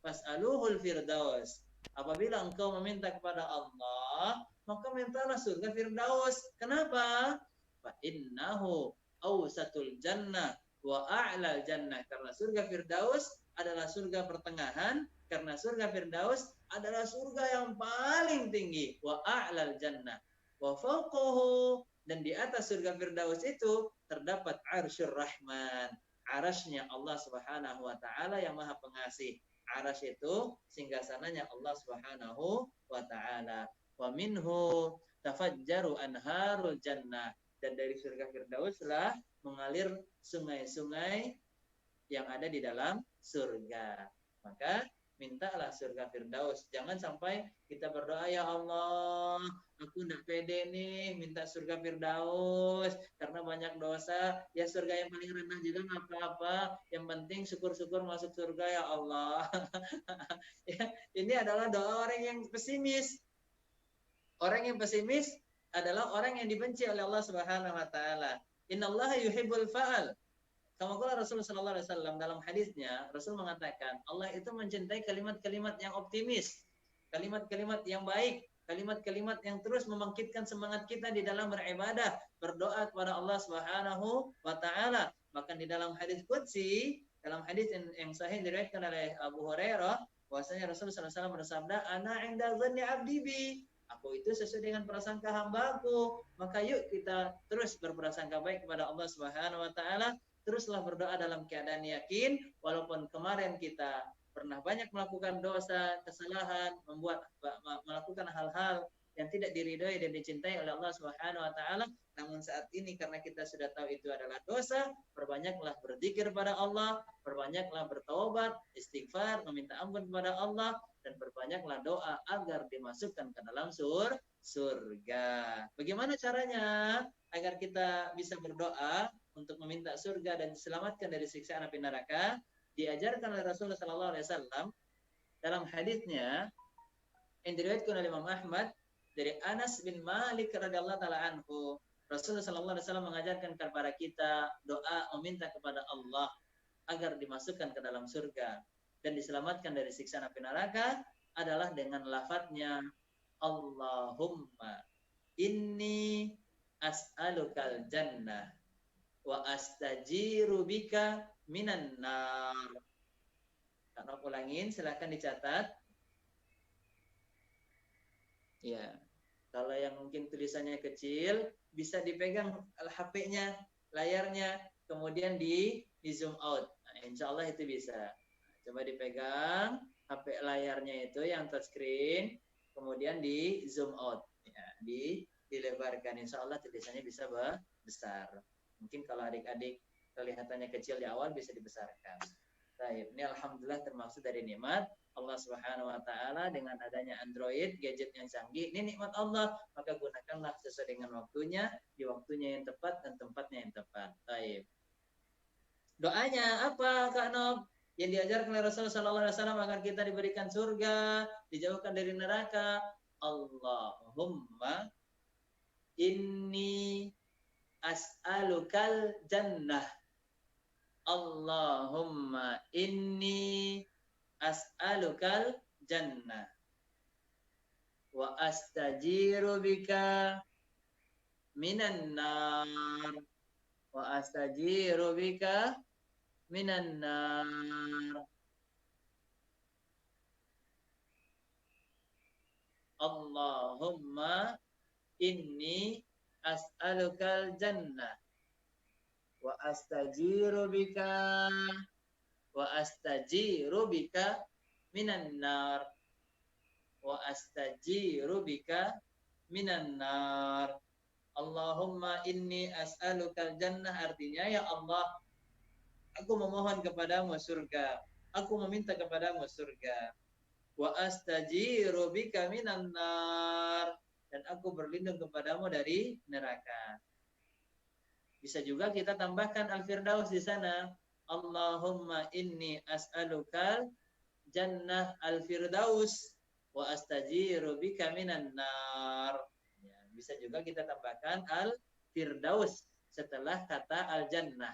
fas'aluhul firdaus." Apabila engkau meminta kepada Allah, maka mintalah surga Firdaus. Kenapa? Fa innahu awsatul jannah wa a'lal jannah. Karena surga Firdaus adalah surga pertengahan, karena surga Firdaus adalah surga yang paling tinggi. Wa a'lal jannah wa fawqahu, dan di atas surga Firdaus itu terdapat Arsyur Rahman, arasy-Nya Allah Subhanahu wa taala yang Maha Pengasih. Arasy itu singgasananya Allah Subhanahu wa taala. Wa minhu tafajjaru anharul jannah, dan dari surga Firdaus lah mengalir sungai-sungai yang ada di dalam surga. Maka mintalah surga Firdaus. Jangan sampai kita berdoa, ya Allah, aku tidak pede nih minta surga Firdaus karena banyak dosa. Ya surga yang paling rendah juga nggak apa-apa. Yang penting syukur-syukur masuk surga ya Allah. Ya, ini adalah doa orang yang pesimis. Orang yang pesimis adalah orang yang dibenci oleh Allah Subhanahu wa taala. Innallaha yuhibbul fa'al. Kama qala Rasulullah sallallahu alaihi wasallam dalam hadisnya, Rasul mengatakan, Allah itu mencintai kalimat-kalimat yang optimis, kalimat-kalimat yang baik, kalimat-kalimat yang terus membangkitkan semangat kita di dalam beribadah, berdoa kepada Allah Subhanahu wa taala. Bahkan di dalam hadis qudsi, dalam hadis yang sahih diriwayatkan oleh Abu Hurairah, bahwasanya Rasulullah sallallahu alaihi wasallam bersabda, "Ana 'inda dhanni 'abdi bi." Aku itu sesuai dengan prasangka hambaku. Maka yuk kita terus berprasangka baik kepada Allah Subhanahu wa taala. Teruslah berdoa dalam keadaan yakin, walaupun kemarin kita pernah banyak melakukan dosa, kesalahan, melakukan hal-hal yang tidak diridhoi dan dicintai oleh Allah Subhanahu wa taala. Namun saat ini karena kita sudah tahu itu adalah dosa, perbanyaklah berzikir pada Allah, perbanyaklah bertaubat, istighfar, meminta ampun kepada Allah, dan perbanyaklah doa agar dimasukkan ke dalam surga. Bagaimana caranya agar kita bisa berdoa untuk meminta surga dan diselamatkan dari siksaan api neraka? Diajarkan oleh Rasulullah sallallahu alaihi wasallam dalam hadisnya yang diriwayatkan oleh Imam Ahmad dari Anas bin Malik radhiyallahu taala anhu. Rasulullah sallallahu alaihi wasallam mengajarkan kepada kita doa meminta kepada Allah agar dimasukkan ke dalam surga dan diselamatkan dari siksaan api neraka adalah dengan lafadznya Allahumma inni as'alukal jannah wa astajiru bika minan nar. Kalau ulangin silakan dicatat. Ya. Kalau yang mungkin tulisannya kecil bisa dipegang HP-nya, layarnya, kemudian di zoom out. Nah, insya Allah itu bisa. Coba dipegang HP layarnya itu yang touchscreen, kemudian di zoom out, ya, dilebarkan. Insya Allah tulisannya bisa besar. Mungkin kalau adik-adik kelihatannya kecil di awal bisa dibesarkan. Baik, ini alhamdulillah termasuk dari nikmat Allah Subhanahu wa taala dengan adanya Android, gadget yang canggih. Ini nikmat Allah, maka gunakanlah sesuai dengan waktunya, di waktunya yang tepat dan tempatnya yang tepat. Baik. Doanya apa, Kak Nob? Yang diajarkan oleh Rasulullah sallallahu alaihi wasallam agar kita diberikan surga, dijauhkan dari neraka. Allahumma inni as'alukal jannah. Allahumma inni as'alukal jannah wa astajiru bika minan nar wa astajiru bika minan nar. Allahumma inni as'alukal jannah wa astajiru bika minan nar wa astajiru bika minan nar. Allahumma inni as'alukal jannah artinya ya Allah, aku memohon kepadamu surga, aku meminta kepadamu surga. Wa astajiru bika minan nar, dan aku berlindung kepadamu dari neraka. Bisa juga kita tambahkan al-firdaus di sana. Allahumma inni as'alukal jannah al-firdaus wa astajiru bika minan nar. Ya, bisa juga kita tambahkan al-firdaus setelah kata al-jannah.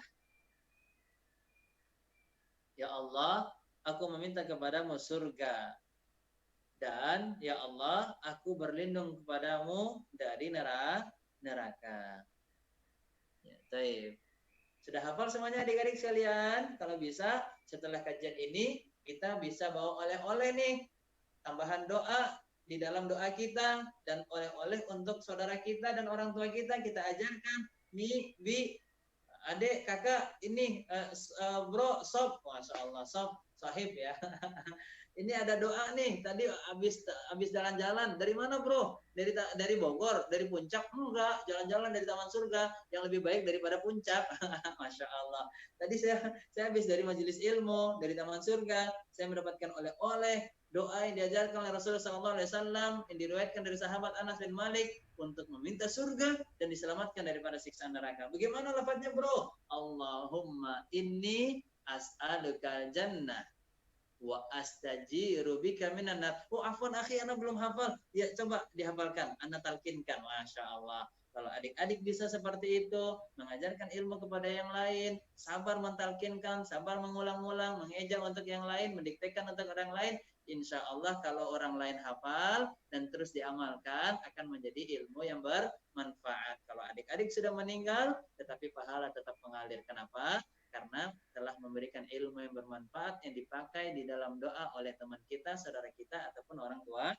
Ya Allah, aku meminta kepadamu surga. Dan ya Allah, aku berlindung kepadamu dari neraka. Ya, taib. Sudah hafal semuanya adik-adik sekalian? Kalau bisa, setelah kajian ini kita bisa bawa oleh-oleh nih, tambahan doa di dalam doa kita, dan oleh-oleh untuk saudara kita dan orang tua kita ajarkan. Mi, bi, adik, kakak, ini bro, sob, masya Allah, sob sahib ya. Ini ada doa nih, tadi habis jalan-jalan. Dari mana bro? Dari Bogor, dari Puncak? Enggak, jalan-jalan dari Taman Surga yang lebih baik daripada Puncak. Masya Allah. Tadi saya habis dari majelis ilmu, dari Taman Surga, saya mendapatkan oleh-oleh, doa yang diajarkan oleh Rasulullah SAW, yang diriwayatkan dari sahabat Anas bin Malik untuk meminta surga dan diselamatkan daripada siksa neraka. Bagaimana lafadznya bro? Allahumma inni as'alukal jannah wa astajiru bika minan nar. Oh afwan akhi, ana belum hafal. Ya coba dihafalkan, ana talkinkan. Masya Allah. Kalau adik-adik bisa seperti itu, mengajarkan ilmu kepada yang lain, sabar mentalkinkan, sabar mengulang-ulang, mengeja untuk yang lain, mendiktekan untuk orang lain, insya Allah kalau orang lain hafal dan terus diamalkan akan menjadi ilmu yang bermanfaat. Kalau adik-adik sudah meninggal, tetapi pahala tetap mengalir. Kenapa? Karena telah memberikan ilmu yang bermanfaat yang dipakai di dalam doa oleh teman kita, saudara kita, ataupun orang tua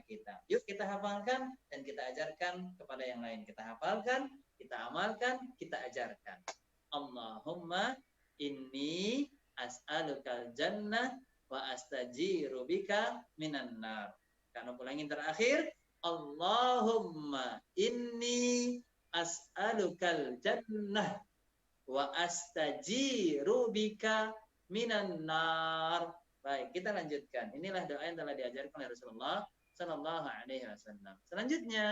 kita. Yuk kita hafalkan dan kita ajarkan kepada yang lain. Kita hafalkan, kita amalkan, kita ajarkan. Allahumma inni as'alukal jannah wa astajiru bika minan nar. Karena ulangin terakhir, Allahumma inni as'alukal jannah wa astajiru bika minan nar. Baik, kita lanjutkan. Inilah doa yang telah diajarkan oleh Rasulullah sallallahu alaihi wasallam. Selanjutnya,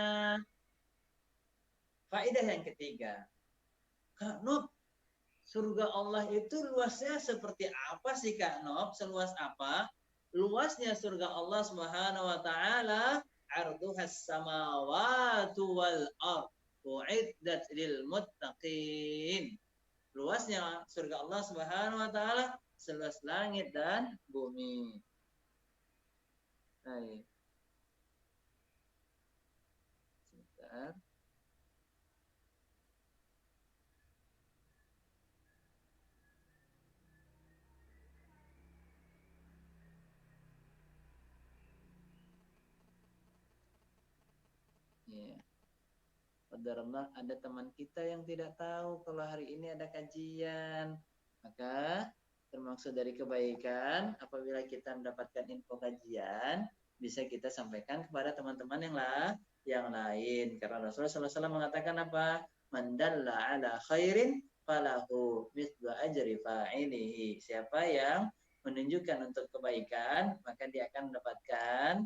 faedah yang ketiga. Kak Nob, surga Allah itu luasnya seperti apa sih Kak Nob? Seluas apa? Luasnya surga Allah Subhanahu wa taala arduhas samawati wal ard uiddat lil muttaqin. Luasnya surga Allah Subhanahu wa taala seluas langit dan bumi. Baik. Sebentar. Ya. Qadarullah ada teman kita yang tidak tahu kalau hari ini ada kajian. Maka termaksud dari kebaikan apabila kita mendapatkan info kajian bisa kita sampaikan kepada teman-teman yang lain. Karena Rasulullah SAW mengatakan apa? Man dalla ala khairin falahu mithlu ajri fa'ilihi. Siapa yang menunjukkan untuk kebaikan maka dia akan mendapatkan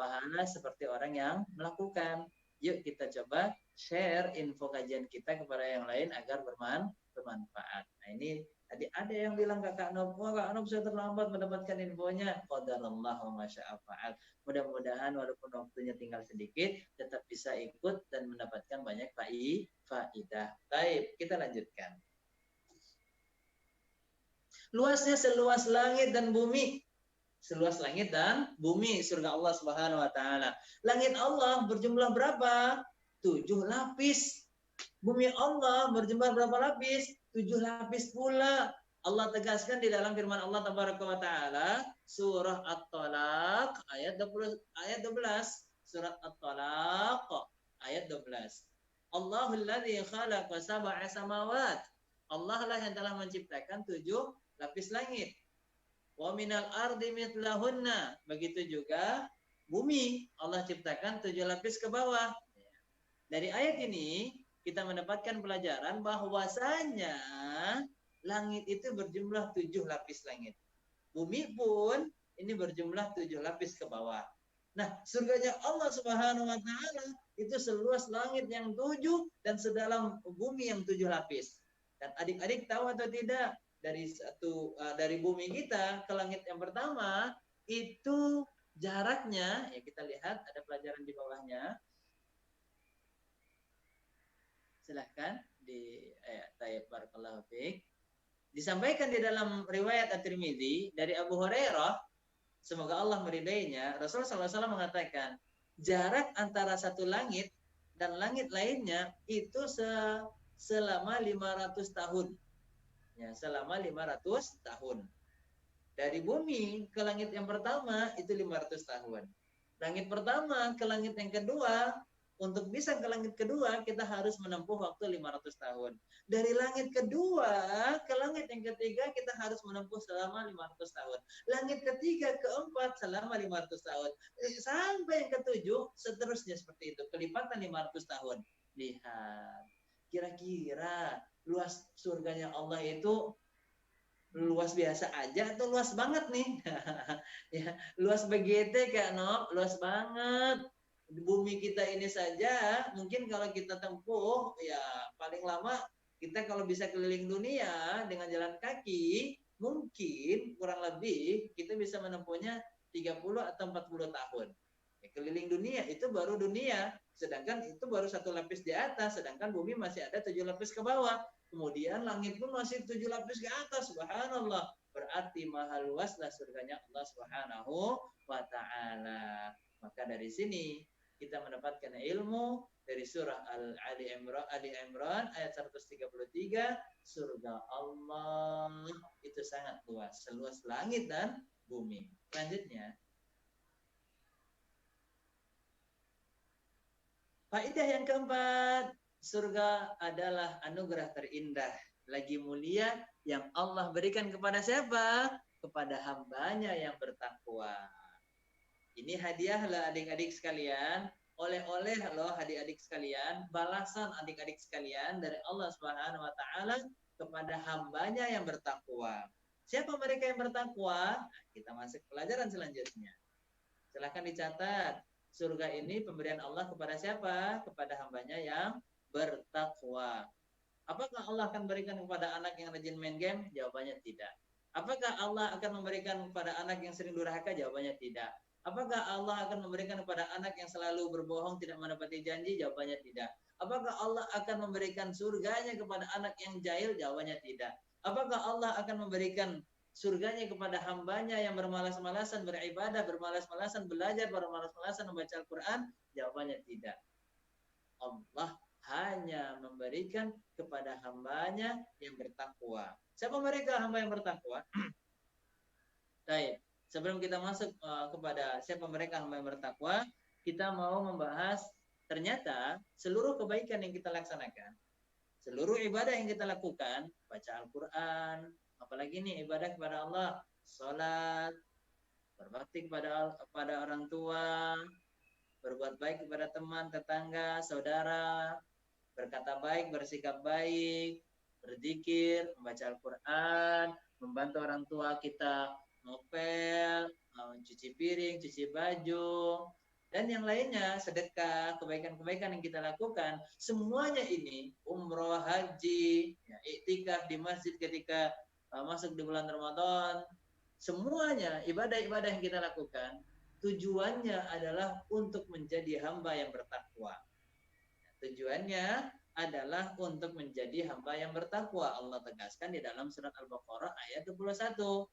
pahala seperti orang yang melakukan. Yuk kita coba share info kajian kita kepada yang lain agar bermanfaat. Nah ini tadi ada yang bilang Kak Nob, wah Kak Nob saya terlambat mendapatkan infonya. Qadarullah wa masya'a fa'al. Mudah-mudahan walaupun waktunya tinggal sedikit, tetap bisa ikut dan mendapatkan banyak faidah. Baik, kita lanjutkan. Luasnya seluas langit dan bumi. Seluas langit dan bumi surga Allah Subhanahu wa taala. Langit Allah berjumlah berapa? 7 lapis. Bumi Allah berjumlah berapa lapis? 7 lapis pula. Allah tegaskan di dalam firman Allah Tabaraka wa taala surah At-Talaq ayat 12. Surat At-Talaq ayat 12. Allahul ladzi khalaqa sab'a samawat. Allah lah yang telah menciptakan 7 lapis langit. Wa minal ardi mithlahunna. Begitu juga bumi Allah ciptakan 7 lapis ke bawah. Dari ayat ini kita mendapatkan pelajaran bahwasanya langit itu berjumlah 7 lapis langit. Bumi pun ini berjumlah 7 lapis ke bawah. Nah, surganya Allah Subhanahu wa taala itu seluas langit yang 7 dan sedalam bumi yang 7 lapis. Dan adik-adik tahu atau tidak? Dari bumi kita ke langit yang pertama itu jaraknya ya kita lihat ada pelajaran di bawahnya. Silahkan di ayat barakallahu fiik. Disampaikan di dalam riwayat At-Tirmidzi dari Abu Hurairah, semoga Allah meridainya, Rasulullah SAW mengatakan jarak antara satu langit dan langit lainnya itu selama 500 tahun. Ya, selama 500 tahun. Dari bumi ke langit yang pertama itu 500 tahun. Langit pertama ke langit yang kedua Untuk bisa ke langit kedua, kita harus menempuh waktu 500 tahun. Dari langit kedua ke langit yang ketiga, kita harus menempuh selama 500 tahun. Langit ketiga, keempat, selama 500 tahun. Sampai yang ketujuh, seterusnya seperti itu. Kelipatan 500 tahun. Lihat. Kira-kira luas surganya Allah itu luas biasa aja atau luas banget nih? Ya, luas BGT Kak Nok, luas banget. Di bumi kita ini saja mungkin kalau kita tempuh ya paling lama kita kalau bisa keliling dunia dengan jalan kaki mungkin kurang lebih kita bisa menempuhnya 30 atau 40 tahun. Ya, keliling dunia itu baru dunia, sedangkan itu baru satu lapis di atas, sedangkan bumi masih ada 7 lapis ke bawah. Kemudian langit pun masih 7 lapis ke atas, subhanallah. Berarti maha luaslah surganya Allah Subhanahu wa taala. Maka dari sini kita mendapatkan ilmu dari surah Ali Imran ayat 133, surga Allah itu sangat luas, seluas langit dan bumi. Selanjutnya, faedah yang keempat, surga adalah anugerah terindah, lagi mulia yang Allah berikan kepada siapa? Kepada hambanya yang bertakwa. Ini hadiah lah adik-adik sekalian, oleh-oleh loh adik-adik sekalian, balasan adik-adik sekalian dari Allah Subhanahu wa taala kepada hambanya yang bertakwa. Siapa mereka yang bertakwa? Kita masuk pelajaran selanjutnya. Silahkan dicatat. Surga ini pemberian Allah kepada siapa? Kepada hambanya yang bertakwa. Apakah Allah akan berikan kepada anak yang rajin main game? Jawabannya tidak. Apakah Allah akan memberikan kepada anak yang sering durhaka? Jawabannya tidak. Apakah Allah akan memberikan kepada anak yang selalu berbohong, tidak menepati janji? Jawabannya tidak. Apakah Allah akan memberikan surganya kepada anak yang jahil? Jawabannya tidak. Apakah Allah akan memberikan surganya kepada hambanya yang bermalas-malasan beribadah, bermalas-malasan belajar, bermalas-malasan membaca Al-Quran? Jawabannya tidak. Allah hanya memberikan kepada hambanya yang bertakwa. Siapa mereka hamba yang bertakwa? Baik, sebelum kita masuk kepada siapa mereka hamba yang bertakwa, kita mau membahas ternyata seluruh kebaikan yang kita laksanakan, seluruh ibadah yang kita lakukan, baca Al-Quran, apalagi nih ibadah kepada Allah, sholat, berbakti kepada orang tua, berbuat baik kepada teman, tetangga, saudara, berkata baik, bersikap baik, berzikir, membaca Al-Quran, membantu orang tua kita ngepel, cuci piring, cuci baju, dan yang lainnya, sedekah, kebaikan-kebaikan yang kita lakukan, semuanya ini, umroh, haji, ya, iktikaf di masjid ketika masuk di bulan Ramadan, semuanya ibadah-ibadah yang kita lakukan, tujuannya adalah untuk menjadi hamba yang bertakwa. Tujuannya adalah untuk menjadi hamba yang bertakwa. Allah tegaskan di dalam surat Al-Baqarah ayat 21.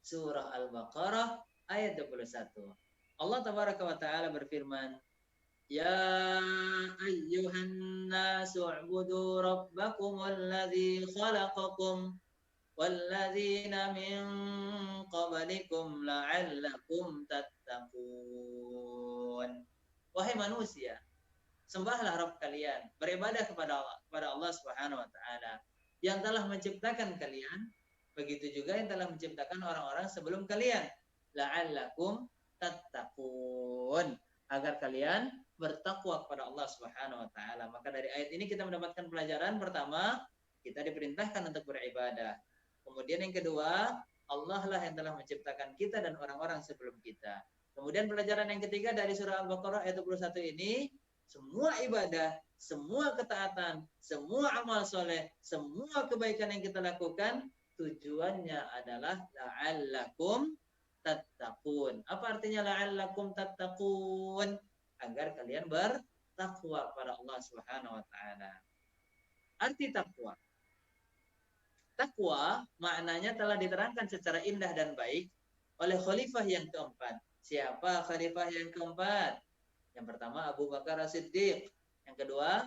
Surah Al-Baqarah ayat 21. Allah tabaraka wa ta'ala berfirman, Ya ayyuhan nasu u'budu rabbakumul ladzi khalaqakum walladzina min qablikum la'allakum tattaqun. Wahai manusia, sembahlah Rabb kalian, beribadah kepada Allah Subhanahu wa taala yang telah menciptakan kalian, begitu juga yang telah menciptakan orang-orang sebelum kalian. La'allakum tattaqun, agar kalian bertakwa kepada Allah Subhanahu wa taala. Maka dari ayat ini kita mendapatkan pelajaran pertama, kita diperintahkan untuk beribadah. Kemudian yang kedua, Allah lah yang telah menciptakan kita dan orang-orang sebelum kita. Kemudian pelajaran yang ketiga dari surah Al-Baqarah ayat 21 ini, semua ibadah, semua ketaatan, semua amal soleh, semua kebaikan yang kita lakukan, tujuannya adalah la'allakum tattaqun. Apa artinya la'allakum tattaqun? Agar kalian bertakwa kepada Allah Subhanahu wa taala. Arti takwa. Takwa maknanya telah diterangkan secara indah dan baik oleh khalifah yang keempat. Siapa khalifah yang keempat? Yang pertama Abu Bakar As-Siddiq, yang kedua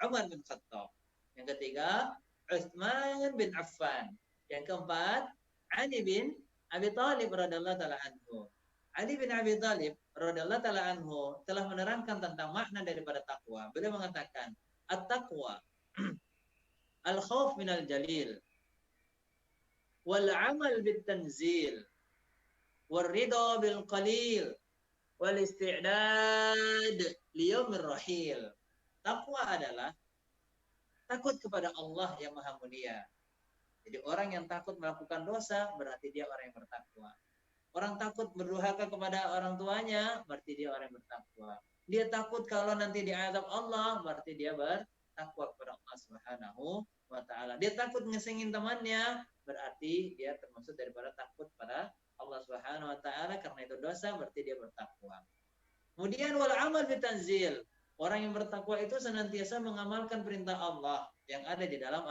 Umar bin Khattab, yang ketiga Utsman bin Affan, yang keempat Ali bin Abi Thalib radhiyallahu taala anhu. Ali bin Abi Thalib radhiyallahu taala anhu telah menerangkan tentang makna daripada takwa. Beliau mengatakan, at-taqwa al-khauf minal jalil wal amal bit tanzil wal ridha bil qalil wal isti'dad liyaumir rahil. Takwa adalah takut kepada Allah yang Maha Mulia. Jadi orang yang takut melakukan dosa berarti dia orang yang bertakwa. Orang takut berdurhaka kepada orang tuanya, berarti dia orang yang bertakwa. Dia takut kalau nanti diazab Allah, berarti dia bertakwa kepada Allah Subhanahu wa taala. Dia takut ngesengin temannya, berarti dia termasuk daripada takut pada Allah Subhanahu wa taala, karena itu dosa, berarti dia bertakwa. Kemudian wal amal bitanzil. Orang yang bertakwa itu senantiasa mengamalkan perintah Allah yang ada di dalam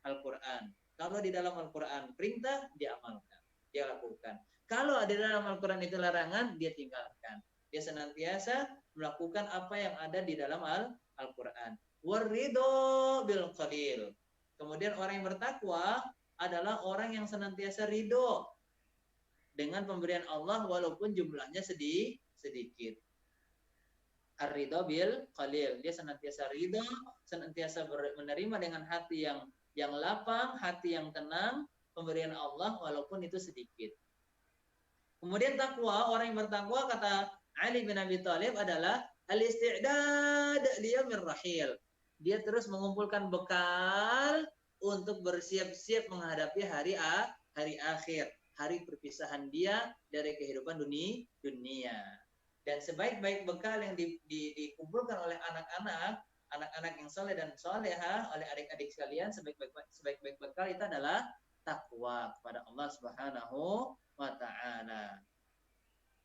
Al-Qur'an. Kalau di dalam Al-Qur'an perintah, dia amalkan, dia lakukan. Kalau ada dalam Al-Quran itu larangan, dia tinggalkan. Dia senantiasa melakukan apa yang ada di dalam Al-Quran. Waridho bil qalil. Kemudian orang yang bertakwa adalah orang yang senantiasa ridho dengan pemberian Allah walaupun jumlahnya sedikit. Ar-ridho bil qalil. Dia senantiasa ridho, senantiasa menerima dengan hati yang lapang, hati yang tenang, pemberian Allah walaupun itu sedikit. Kemudian takwa, orang yang bertakwa kata Ali bin Abi Thalib adalah al-isti'dad liyaumir rahil. Dia terus mengumpulkan bekal untuk bersiap-siap menghadapi hari akhir, hari perpisahan dia dari kehidupan dunia. Dan sebaik-baik bekal yang dikumpulkan oleh anak-anak yang soleh dan soleha, oleh adik-adik sekalian, sebaik-baik bekal itu adalah takwa kepada Allah Subhanahu wa ta'ala.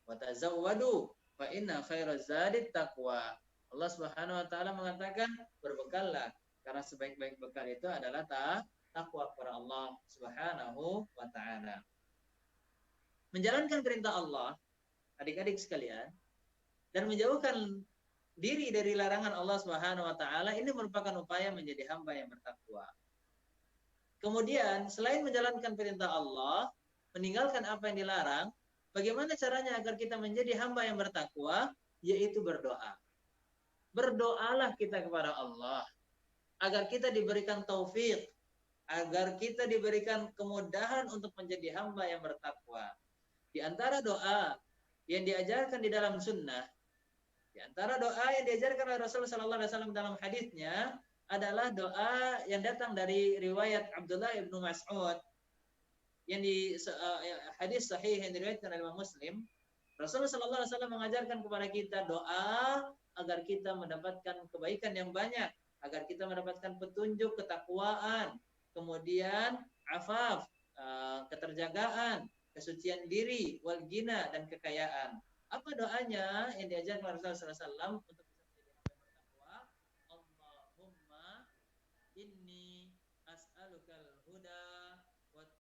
Wa tazawwadu fa inna khairaz zadi taqwa. Allah Subhanahu wa taala mengatakan berbekallah karena sebaik-baik bekal itu adalah takwa kepada Allah Subhanahu wa taala. Menjalankan perintah Allah, adik-adik sekalian, dan menjauhkan diri dari larangan Allah Subhanahu wa taala ini merupakan upaya menjadi hamba yang bertakwa. Kemudian selain menjalankan perintah Allah, meninggalkan apa yang dilarang, bagaimana caranya agar kita menjadi hamba yang bertakwa? Yaitu berdoa. Berdoalah kita kepada Allah agar kita diberikan taufik, agar kita diberikan kemudahan untuk menjadi hamba yang bertakwa. Di antara doa yang diajarkan di dalam sunnah, di antara doa yang diajarkan oleh Rasulullah SAW dalam hadisnya adalah doa yang datang dari riwayat Abdullah ibnu Mas'ud yang di hadis sahih yang diriwayatkan oleh Imam Muslim. Rasulullah SAW mengajarkan kepada kita doa agar kita mendapatkan kebaikan yang banyak, agar kita mendapatkan petunjuk, ketakwaan, kemudian afaf, keterjagaan, kesucian diri, wal ghina, dan kekayaan. Apa doanya yang diajarkan oleh Rasulullah SAW untuk